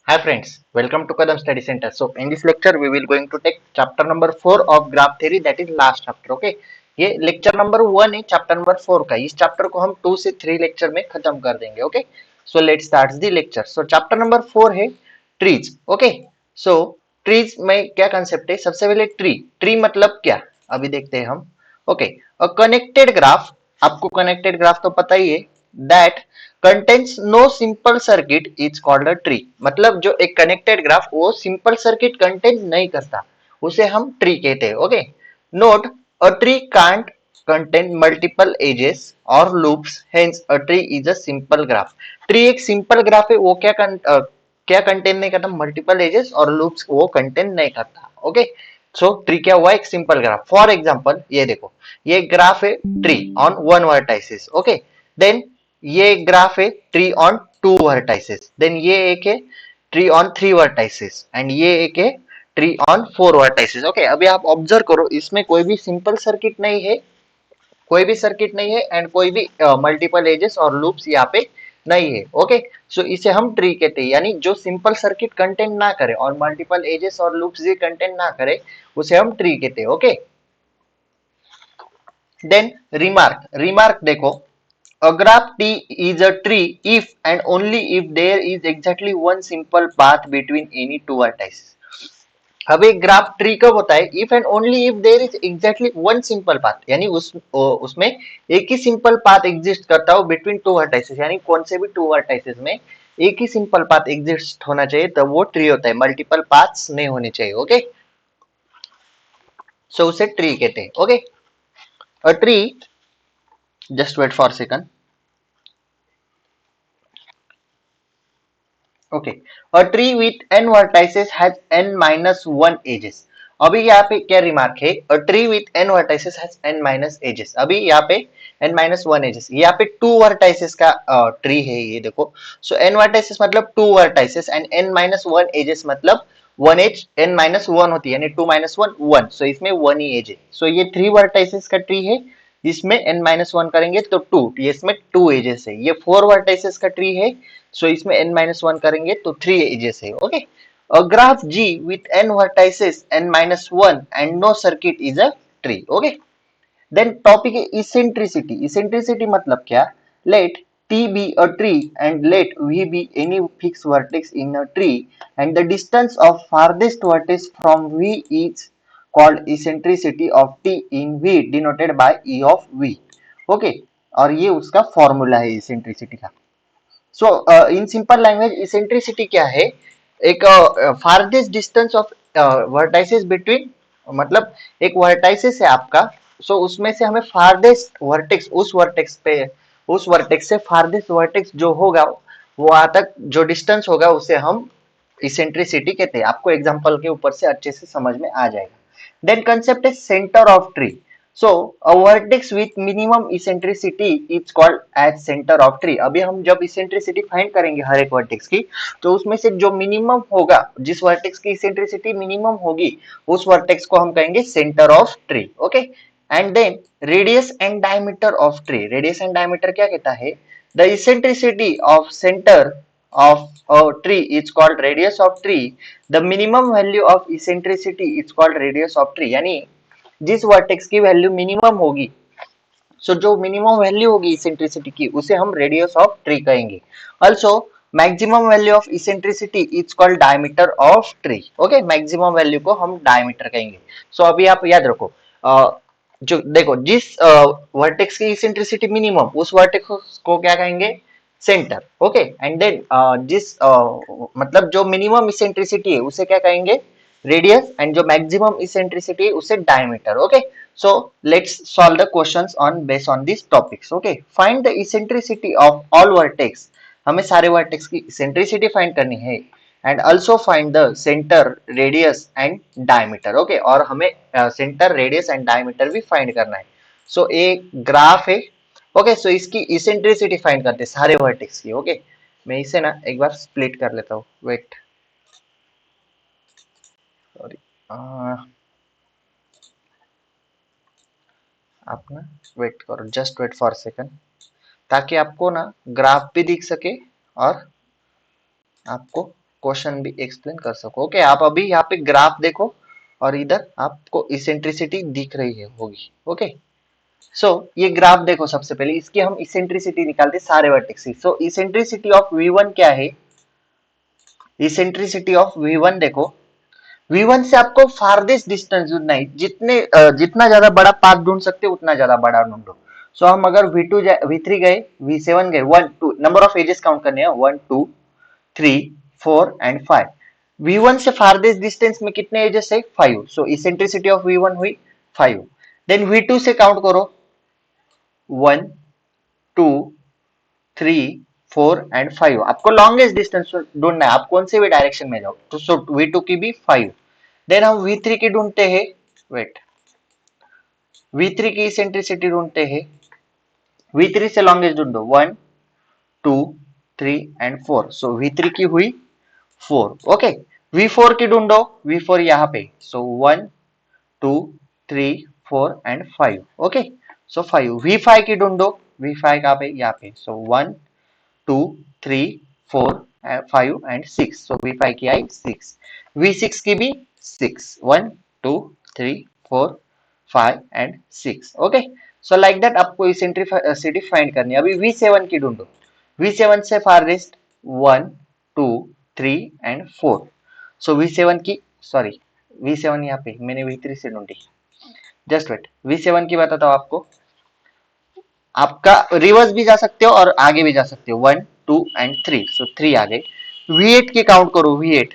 Hi friends, welcome to Kadam Study Center. So in this lecture we will going to take chapter number 4 of graph theory, that is last chapter. Okay, ये lecture number 1 है chapter number 4 का. इस chapter को हम 2 से 3 lecture में खत्म कर देंगे. Okay, so let's start the lecture. So chapter number 4 है ट्रीज. ओके, सो ट्रीज में क्या कंसेप्ट है? सबसे पहले ट्री मतलब क्या अभी देखते हैं हम. ओके, अ कनेक्टेड ग्राफ, आपको कनेक्टेड ग्राफ तो पता ही है, that contains no simple circuit is called a tree. मतलब जो एक कनेक्टेड ग्राफ वो सिंपल सर्किट कंटेन नहीं करता, उसे हम ट्री कहते हैं. Okay, note, a tree can't contain multiple edges or loops, hence a tree is a simple graph. Tree एक सिंपल ग्राफ है, वो क्या कंटेन नहीं करता? मल्टीपल एजेस और लूप्स वो कंटेन नहीं करता. ओके, सो ट्री क्या हुआ? एक सिंपल ग्राफ. फॉर एग्जांपल ये देखो, ये ग्राफ है tree on one vertices. Okay, then ये ग्राफ है tree on two vertices, then ये एक है tree on three vertices and ये एक है tree on four vertices. Okay, अभी आप ऑब्जर्व करो, इसमें कोई भी सिंपल सर्किट नहीं है, कोई भी सर्किट नहीं है एंड कोई भी मल्टीपल एजेस और लूप्स यहाँ पे नहीं है. ओके, सो इसे हम ट्री कहते हैं, यानी जो सिंपल सर्किट कंटेन ना करे और मल्टीपल एजेस और लूप्स ये कंटेन ना करे उसे हम ट्री कहते हैं. ओके, देन रिमार्क देखो, a graph T is a tree if and only if there is exactly one simple path between any two vertices. अब एक ग्राफ ट्री कब होता है? If and only if there is exactly one simple path, यानी उसमें एक ही simple path exist करता हो बिटवीन टू वर्टाइसेस, यानी कौन से भी टू वर्टाइसेस में एक ही सिंपल पाथ एग्जिस्ट होना चाहिए, तब वो ट्री होता है. मल्टीपल पाथ्स नहीं होने चाहिए. ओके, सो उसे ट्री कहते हैं. Okay, a tree, just wait for second. Okay, a tree with n vertices has n minus 1 edges. अभी यहाँ पे क्या रिमार्क है? अ tree with n vertices has n minus edges. अभी यहाँ पे n minus 1 edges, यहाँ पे टू vertices का ट्री है ये देखो. सो n vertices मतलब two vertices and n minus 1 edges मतलब वन एज n minus 1 होती है, यानी टू minus 1 1. सो इसमें वन ही एज है. सो ये थ्री vertices का ट्री है, इसमें n minus 1 करेंगे तो टू, ये इसमें टू एजेस है. ये फोर vertices का ट्री है, सो इसमें n minus 1 करेंगे तो थ्री एजेस है. Okay, a graph G with n vertices n minus 1 and no circuit is a tree. Okay, then topic है eccentricity. Eccentricity मतलब क्या? Let T be a tree and let V be any fixed vertex in a tree and the distance of farthest vertex from V is called eccentricity of T in V denoted by E of V. Okay, और ये उसका formula है eccentricity का. सो in simple language eccentricity क्या है? एक farthest distance of vertices between, मतलब एक वर्टाइसेस है आपका, सो उसमें से हमें फारदेस्ट वर्टेक्स, उस वर्टेक्स से फारदेस्ट वर्टेक्स जो होगा वहां तक जो डिस्टेंस होगा उसे हम इसेंट्रिसिटी कहते हैं. आपको एग्जांपल के ऊपर से अच्छे से समझ में आ जाएगा. देन कंसेप्ट है centre of tree. So a vertex with minimum eccentricity is called as centre of tree. अभी हम जब इसेंट्रिसिटी फाइंड करेंगे हर एक वर्टेक्स की, तो उसमें से जो मिनिमम होगा, जिस वर्टेक्स की इसेंट्रिसिटी मिनिमम होगी, उस वर्टेक्स को हम कहेंगे centre of tree. Okay, and then radius and diameter of tree. Radius and diameter क्या कहता है? The eccentricity of centre of a tree is called radius of tree. The minimum value of eccentricity is called radius of tree. यानी जिस vertex की value minimum होगी, सो जो minimum value होगी eccentricity की, उसे हम रेडियस ऑफ ट्री कहेंगे. Also maximum value of eccentricity is called diameter of tree. Okay, maximum value को हम डायमीटर कहेंगे. सो अभी आप याद रखो, जो देखो जिस वर्टेक्स की इसेंट्रिसिटी मिनिमम, उस वर्टेक्स को क्या कहेंगे? सेंटर. ओके, एंड देन जिस मतलब जो मिनिमम इसेंट्रिसिटी है उसे क्या कहेंगे? रेडियस, एंड जो मैक्सिमम इसेंट्रिसिटी है उसे diameter. Okay, so let's solve the questions on based on these topics. Okay, find the eccentricity of all vertex. हमें सारे वर्टेक्स की eccentricity फाइंड करनी है and also find the centre, radius and diameter. Okay, और हमें centre, radius and diameter भी find करना है. सो एक ग्राफ है. ओके, सो इसकी इसेंट्रिसिटी फाइंड करते हैं सारे वर्टेक्स की. ओके, मैं इसे ना एक बार स्प्लिट कर लेता हूँ. वेट, सॉरी, आप ना वेट करो, जस्ट वेट फॉर सेकंड, ताकि आपको ना ग्राफ भी दिख सके और आपको क्वेश्चन भी एक्सप्लेन कर सको। ओके, आप अभी यहाँ पे ग्राफ देखो और इधर आपको इसेंट्रिसिटी दिख रही है होगी। ओके, सो ये ग्राफ देखो, सबसे पहले इसकी हम इसेंट्रिसिटी निकालते सारे वर्टेक्स की। सो इसेंट्रिसिटी ऑफ V1 क्या है? इसेंट्रिसिटी ऑफ V1 देखो, V1 से आपको फारदेस्ट डिस्टेंस ढूंढना है। जितना ज्यादा बड़ा पाथ ढूंढ सकते हो उतना ज्यादा बड़ा ढूंढो। सो हम अगर V2 V3 गए, V7 गए, 1 2 नंबर ऑफ एजेस काउंट करने हैं, 1 2 3 4 एंड 5। V1 से फारदेस्ट डिस्टेंस में कितने एजेस है? 5। सो इसेंट्रिसिटी ऑफ V1 हुई 5। देन V2 से काउंट करो, 1 2 3 4 एंड 5। आपको लॉन्गेस्ट डिस्टेंस ढूंढना है, आप कौन से भी डायरेक्शन में जाओ। तो सो V2 की भी 5। देन हम V3 की ढूंढते हैं, वेट, V3 की इसेंट्रिसिटी ढूंढते हैं। V3 से लॉन्गेस्ट ढूंढो, 1 2 3 एंड 4। सो V3 की हुई 4। ओके, V4 की ढूंढो, V4 यहाँ पे। सो 1 2 3 4 एंड 5। Okay, so 5। V5 की ढूंढो, V5 कहाँ पे? यहाँ पे। सो 1 2 3 4 5 एंड 6। सो V5 की आई 6। V6 की भी 6, 1 2 3 4 5 and 6। Okay, so like that आपको इसेंट्रिसिटी फाइंड करनी है। अभी V7 की ढूंढो, V7 से फारदेस्ट 1 2 3 एंड 4। सो V7 की, सॉरी, V7 यहाँ पे मैंने V3 से ढूंढी। जस्ट वेट, V7 की बताता हूँ आपको। आपका रिवर्स भी जा सकते हो और आगे भी जा सकते हो, 1 2 एंड 3। सो 3 आ गए। V8 की काउंट करो, V8।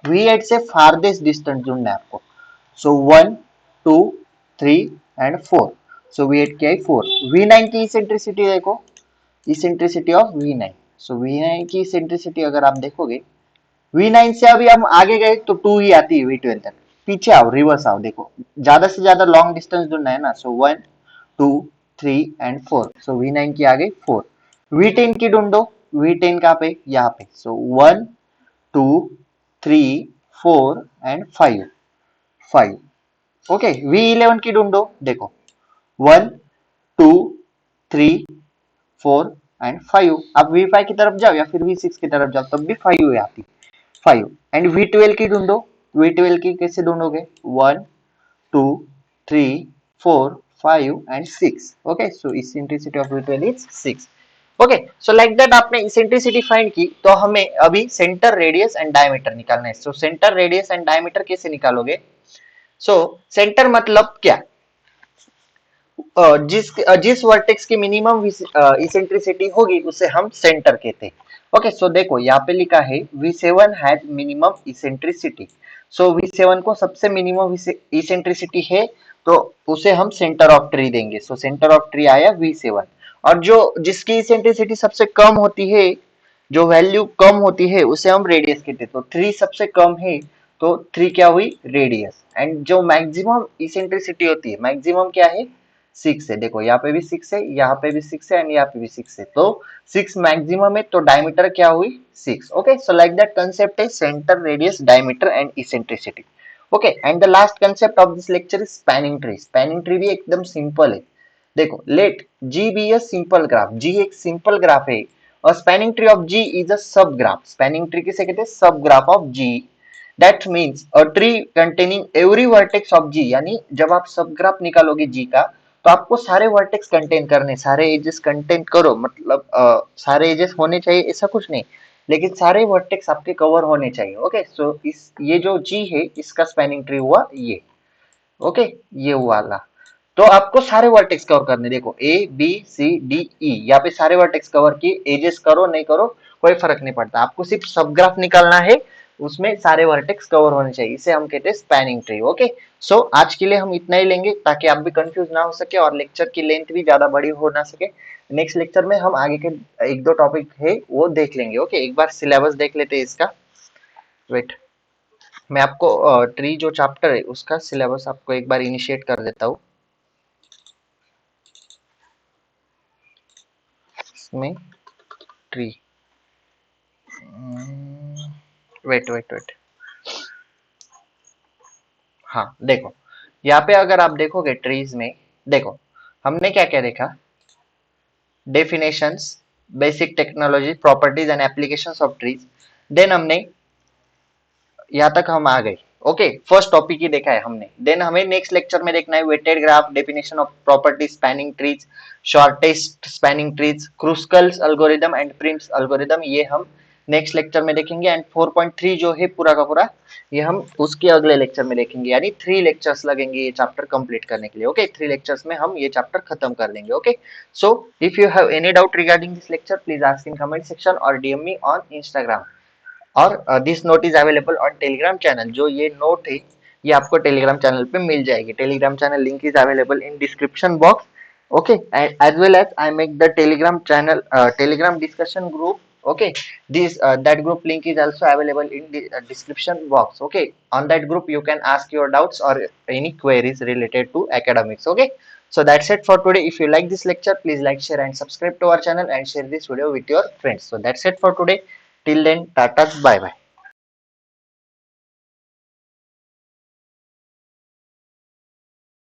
V8 से फारदेस्ट डिस्टेंस ढूंढना है आपको। सो 1 2 3 एंड 4। सो V8 की आई 4। V9 की इसेंट्रिसिटी देखो, eccentricity of V9। So V9 की इसेंट्रिसिटी अगर आप देखोगे, V9 से अभी हम आगे गए तो 2 ही आती है V12 तक। पीछे आओ, रिवर्स आओ, देखो ज्यादा से ज्यादा लॉन्ग डिस्टेंस ढूंढना है ना। सो 1 2 3 एंड 4। सो V9 की आ गई 4। V10 की ढूंढो, V10 कहाँ पे? यहाँ पे। सो 1 2 3 4 एंड 5 5। ओके, V11 की ढूंढो, देखो 1 2 3 4 एंड 5। अब V5 की तरफ जाओ या फिर V6 की तरफ जाओ, तब भी 5 आती। 5 एंड V12 की ढूंढो। V12 की कैसे ढूंढोगे? 1 2 3 4 5 and 6। Okay, so eccentricity of V12 is 6। Okay, so like that आपने इसेंट्रिसिटी फाइंड की, तो हमें अभी सेंटर, रेडियस एंड डायमीटर निकालना है। So centre, radius and diameter कैसे निकालोगे? सो सेंटर मतलब क्या? जिस वर्टेक्स की मिनिमम इसेंट्रिसिटी होगी उसे हम सेंटर कहते हैं। ओके, सो देखो यहाँ पे लिखा है V7 has minimum eccentricity. So V7 को सबसे मिनिमम इसेंट्रिसिटी है, तो उसे हम सेंटर ऑफ ट्री देंगे। सो सेंटर ऑफ ट्री आया V7। और जो जिसकी इसेंट्रिसिटी सबसे कम होती है, जो वैल्यू कम होती है, उसे हम रेडियस कहते हैं। तो 3 सबसे कम है, तो 3 क्या हुई? रेडियस। एंड जो मैक्सिमम इसेंट्रिसिटी होती है, मैक्सिमम क्या है? 6 है। देखो यहाँ पे भी 6 है, यहाँ पे भी 6 है एंड यहाँ पे भी 6 है। तो 6 मैक्सिमम है, तो डायमीटर क्या हुई? 6। Okay, so like that concept है centre, radius, diameter and eccentricity. Okay, and the last concept of this lecture is spanning tree. Spanning tree भी एकदम सिंपल है। देखो, let G be a simple graph. G एक simple graph है। और spanning tree of G is a subgraph. Spanning tree किसे कहते हैं? Subgraph of G। That means a tree containing every vertex of G। यानी जब आप सब ग्राफ निकालोगे G का, तो आपको सारे वर्टेक्स कंटेन करने, सारे एजेस कंटेन करो, मतलब सारे एजेस होने चाहिए ऐसा कुछ नहीं, लेकिन सारे वर्टेक्स आपके कवर होने चाहिए। ओके, सो इस ये जो G है इसका स्पैनिंग ट्री हुआ ये। ओके, ये वाला। तो आपको सारे वर्टेक्स कवर करने, देखो A B C D E, यहाँ पे सारे वर्टेक्स कवर किए। एजेस करो नहीं करो कोई फर्क नहीं पड़ता, आपको सिर्फ सब ग्राफ निकालना है, उसमें सारे वर्टेक्स कवर होने चाहिए। इसे हम कहते हैं स्पैनिंग ट्री। ओके, सो आज के लिए हम इतना ही लेंगे, ताकि आप भी कंफ्यूज ना हो सके और लेक्चर की लेंथ भी ज्यादा बड़ी हो ना सके। नेक्स्ट लेक्चर में हम आगे के एक दो टॉपिक है वो देख लेंगे। ओके, एक बार सिलेबस देख लेते हैं इसका। वेट, मैं आपको ट्री जो चैप्टर है उसका सिलेबस आपको एक बार इनिशिएट कर देता हूँ। इसमें ट्री, वेट वेट वेट, हाँ देखो, यहाँ पे अगर आप देखोगे ट्रीज में, देखो हमने क्या क्या देखा? Definitions, basic technology, properties and applications of trees, then हमने यहाँ तक हम आ गए। ओके, फर्स्ट टॉपिक ही देखा है हमने। देन हमें नेक्स्ट लेक्चर में देखना है weighted graph, definition of property, spanning trees, shortest spanning trees, Kruskal's algorithm and Prim's algorithm, ये हम नेक्स्ट लेक्चर में देखेंगे। एंड 4.3 जो है पूरा का पूरा, ये हम उसके अगले लेक्चर में देखेंगे। यानी 3 लेक्चर्स लगेंगे ये चैप्टर कंप्लीट करने के लिए। ओके, 3 लेक्चर्स में हम ये चैप्टर खत्म कर देंगे। Okay, so if you have any doubt regarding this lecture, please ask in comment section और डीएम मी ऑन इंस्टाग्राम। और this note is available on Telegram channel. जो ये नोट है ये आपको टेलीग्राम चैनल पे मिल जाएगी। Telegram channel link is available in description box. Okay, and as well as I make the telegram channel, telegram discussion group. Okay, this that group link is also available in the description box. Okay, on that group you can ask your doubts or any queries related to academics. Okay, so that's it for today. If you like this lecture, please like, share and subscribe to our channel and share this video with your friends. So that's it for today. Till then, tata, bye bye.